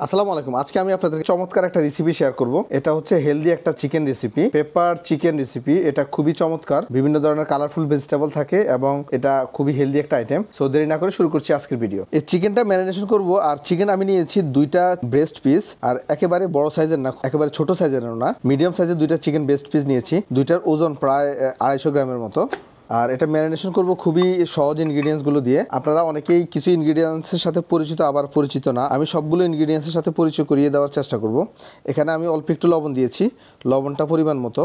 আসসালামু আলাইকুম। আজকে আমি আপনাদেরকে চমৎকার একটা রেসিপি শেয়ার করব। এটা হচ্ছে হেলদি একটা chicken recipe, pepper chicken recipe. এটা খুবই চমৎকার, বিভিন্ন ধরনের কালারফুল ভেজিটেবল থাকে এবং এটা খুবই হেলদি একটা আইটেম। সো দেরি না করে শুরু করছি আজকের ভিডিও। এই চিকেনটা ম্যারিনেশন করব। আর চিকেন আমি নিয়েছি দুইটা ব্রেস্ট পিস, আর একেবারে বড় সাইজের না, একেবারে ছোট সাইজের না, মিডিয়াম সাইজের দুইটা চিকেন ব্রেস্ট পিস নিয়েছি। দুইটার ওজন প্রায় 250 গ্রামের মতো। আর এটা ম্যারিনেশন করব খুবই সহজ ইনগ্রিডিয়েন্টসগুলো দিয়ে। আপনারা অনেকেই কিছু ইনগ্রিডিয়েন্টসের সাথে পরিচিত, আবার পরিচিত না। আমি সবগুলো ইনগ্রিডিয়েন্টসের সাথে পরিচয় করিয়ে দেওয়ার চেষ্টা করব। এখানে আমি অল্প একটু লবণ দিয়েছি, লবণটা পরিমাণ মতো।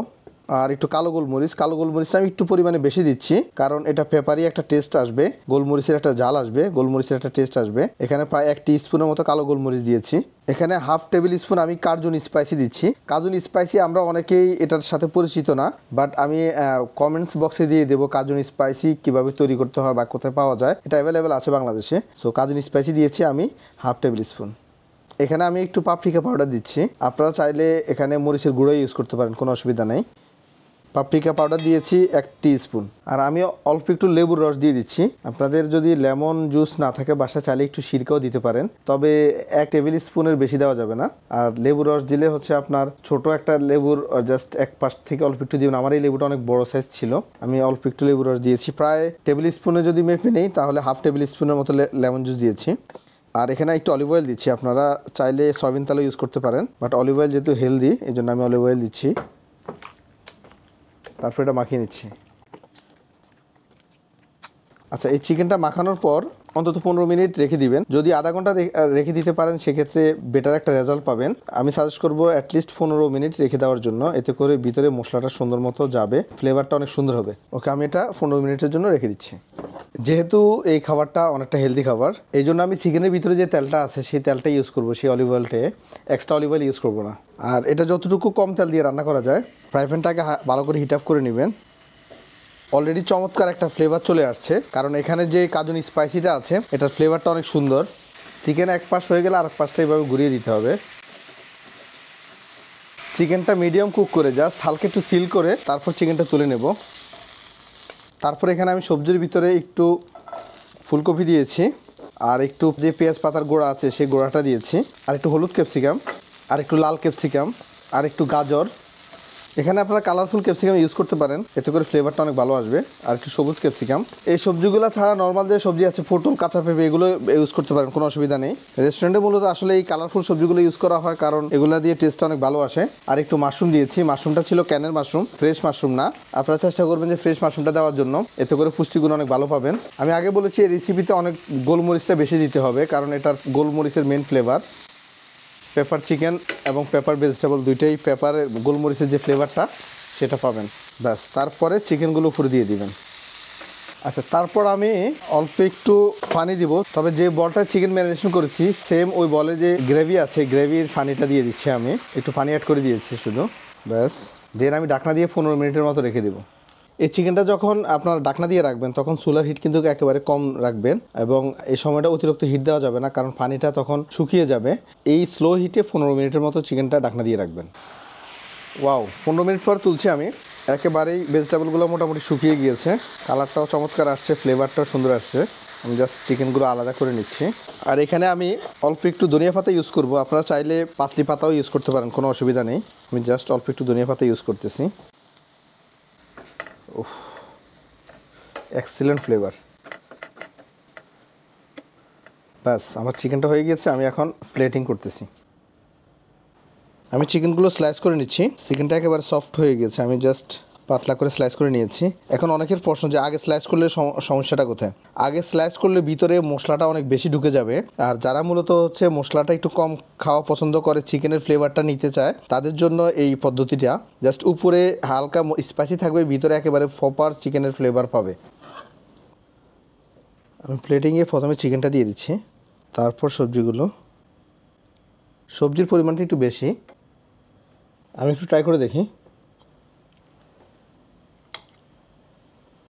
আর একটু কালো গোলমরিচটা আমি একটু পরিমাণে বেশি দিচ্ছি, কারণ এটা পেপারি একটা টেস্ট আসবে, গোলমরিচের একটা জাল আসবে, গোলমরিচের একটা টেস্ট আসবে। এখানে প্রায় 1 টিস্পুনের মতো কালো গোলমরিচ দিয়েছি। এখানে হাফ টেবিল স্পুন আমি কার্জন স্পাইসি দিচ্ছি। কার্জন স্পাইসি আমরা অনেকেই এটার সাথে পরিচিত না, বাট আমি কমেন্টস বক্সে দিয়ে দেবো কার্জন স্পাইসি কীভাবে তৈরি করতে হয় বা কোথায় পাওয়া যায়। এটা অ্যাভেলেবেল আছে বাংলাদেশে। সো কার্জন স্পাইসি দিয়েছি আমি হাফ টেবিল স্পুন। এখানে আমি একটু পাপরিকা পাউডার দিচ্ছি। আপনারা চাইলে এখানে মরিচের গুঁড়ো ইউজ করতে পারেন, কোনো অসুবিধা নেই। পাপরিকা পাউডার দিয়েছি 1 টিস্পুন। আর আমি অল্প একটু লেবুর রস দিয়ে দিচ্ছি। আপনাদের যদি লেমন জুস না থাকে বাসায়, চাইলে একটু সিরকাও দিতে পারেন, তবে 1 টেবিল স্পুনের বেশি দেওয়া যাবে না। আর লেবুর রস দিলে হচ্ছে আপনার ছোট একটা লেবুর জাস্ট এক পাশ থেকে অল্প একটু দিবেন। আমার এই লেবুটা অনেক বড় সাইজ ছিল, আমি অল্প একটু লেবুর রস দিয়েছি। প্রায় টেবিল স্পুনে যদি মেপে নেই তাহলে হাফ টেবিল স্পুনের মতো লেমন জুস দিয়েছি। আর এখানে একটু অলিভ অয়েল দিচ্ছি। আপনারা চাইলে সয়াবিন তেলও ইউজ করতে পারেন, বাট অলিভ অয়েল যেহেতু হেলদি এই জন্য আমি অলিভ অয়েল দিচ্ছি। তারপর এটা মাখিয়ে নিচ্ছি। আচ্ছা, এই চিকেনটা মাখানোর পর অন্তত 15 মিনিট রেখে দিবেন। যদি আধা ঘন্টা রেখে দিতে পারেন সেক্ষেত্রে বেটার একটা রেজাল্ট পাবেন। আমি সাজেস্ট করবো অ্যাটলিস্ট 15 মিনিট রেখে দেওয়ার জন্য, এতে করে ভিতরে মশলাটা সুন্দর মতো যাবে, ফ্লেভারটা অনেক সুন্দর হবে। ওকে, আমি এটা 15 মিনিটের জন্য রেখে দিচ্ছি। যেহেতু এই খাবারটা অনেকটা হেলদি খাবার, এই জন্য আমি চিকেনের ভিতরে যে তেলটা আছে সেই তেলটা ইউজ করবো, সেই অলিভ অয়েলটে। এক্সট্রা অলিভ অয়েল ইউজ করবো না। আর এটা যতটুকু কম তেল দিয়ে রান্না করা যায়, ফ্রাই প্যানটাকে ভালো করে হিট আপ করে নেবেন। অলরেডি চমৎকার একটা ফ্লেভার চলে আসছে, কারণ এখানে যে কাজুন স্পাইসিটা আছে এটার ফ্লেভারটা অনেক সুন্দর। চিকেন এক পাশ হয়ে গেলে আরেক পাশটা এইভাবে ঘুরিয়ে দিতে হবে। চিকেনটা মিডিয়াম কুক করে জাস্ট হালকা একটু সিল করে তারপর চিকেনটা তুলে নেব। তারপর এখানে আমি সবজির ভিতরে একটু ফুলকপি দিয়েছি, আর একটু যে পেঁয়াজ পাতার গোড়া আছে সেই গোড়াটা দিয়েছি, আর একটু হলুদ ক্যাপসিকাম, আর একটু লাল ক্যাপসিকাম, আর একটু গাজর। এখানে আপনারা কালারফুল ক্যাপসিকাম ইউজ করতে পারেন, এতে করে ফ্লেভারটা অনেক ভালো আসবে। আর একটু সবুজ ক্যাপসিকাম। এই সবজিগুলো ছাড়া নর্মাল যে সবজি আছে, পটল, কাঁচা পেঁপে, এগুলো ইউজ করতে পারেন, কোনো অসুবিধা নেই। রেস্টুরেন্টে মূলত আসলে এই কালারফুল সবজিগুলো ইউজ করা হয়, কারণ এগুলো দিয়ে টেস্টটা অনেক ভালো আসে। আর একটু মাশরুম দিয়েছি। মাশরুমটা ছিল ক্যানের মাশরুম, ফ্রেশ মাশরুম না। আপনারা চেষ্টা করবেন যে ফ্রেশ মাশরুমটা দেওয়ার জন্য, এতে করে পুষ্টিগুণ অনেক ভালো পাবেন। আমি আগে বলেছি এই রেসিপিতে অনেক গোলমরিচটা বেশি দিতে হবে, কারণ এটার গোলমরিচের মেন ফ্লেভার। পেপার চিকেন এবং পেপার ভেজিটেবল দুইটাই পেপারের গোলমরিচের যে ফ্লেভারটা সেটা পাবেন। ব্যাস, তারপরে চিকেনগুলো উপরে দিয়ে দিবেন। আচ্ছা, তারপর আমি অল্প একটু পানি দিব, তবে যে বলটা চিকেন ম্যারিনেশন করেছি সেম ওই বলে যে গ্রেভি আছে, গ্রেভির পানিটা দিয়ে দিচ্ছি। আমি একটু পানি অ্যাড করে দিয়েছি শুধু। ব্যাস, দেন আমি ঢাকনা দিয়ে 15 মিনিটের মতো রেখে দেবো। এই চিকেনটা যখন আপনার ঢাকনা দিয়ে রাখবেন তখন চুলার হিট কিন্তু একেবারে কম রাখবেন, এবং এই সময়টা অতিরিক্ত হিট দেওয়া যাবে না, কারণ পানিটা তখন শুকিয়ে যাবে। এই স্লো হিটে 15 মিনিটের মতো চিকেনটা ঢাকনা দিয়ে রাখবেন। ওয়াও, 15 মিনিট পর তুলছি আমি। একেবারেই ভেজিটেবলগুলো মোটামুটি শুকিয়ে গিয়েছে, কালারটাও চমৎকার আসছে, ফ্লেভারটাও সুন্দর আসছে। আমি জাস্ট চিকেনগুলো আলাদা করে নিচ্ছি। আর এখানে আমি অল্প একটু ধনিয়া পাতা ইউজ করব। আপনারা চাইলে পাঁচলি পাতাও ইউজ করতে পারেন, কোনো অসুবিধা নেই। আমি জাস্ট অল্প একটু ধনিয়া পাতা ইউজ করতেছি। উফ, এক্সিলেন্ট ফ্লেভার। ব্যাস, আমার চিকেনটা হয়ে গিয়েছে। আমি এখন প্লেটিং করতেছি। আমি চিকেনগুলো স্লাইস করে নিচ্ছি। চিকেনটা একেবারে সফট হয়ে গেছে, আমি জাস্ট পাতলা করে স্লাইস করে নিয়েছি। এখন অনেকের প্রশ্ন যে আগে স্লাইস করলে সমস্যাটা কোথায়? আগে স্লাইস করলে ভিতরে মশলাটা অনেক বেশি ঢুকে যাবে, আর যারা মূলত হচ্ছে মশলাটা একটু কম খাওয়া পছন্দ করে, চিকেনের ফ্লেভারটা নিতে চায়, তাদের জন্য এই পদ্ধতিটা। জাস্ট উপরে হালকা স্পাইসি থাকবে, ভিতরে একেবারে প্রপার চিকেনের ফ্লেভার পাবে। আমি প্লেটিংয়ে প্রথমে চিকেনটা দিয়ে দিচ্ছি, তারপর সবজিগুলো। সবজির পরিমাণটা একটু বেশি, আমি একটু ট্রাই করে দেখি।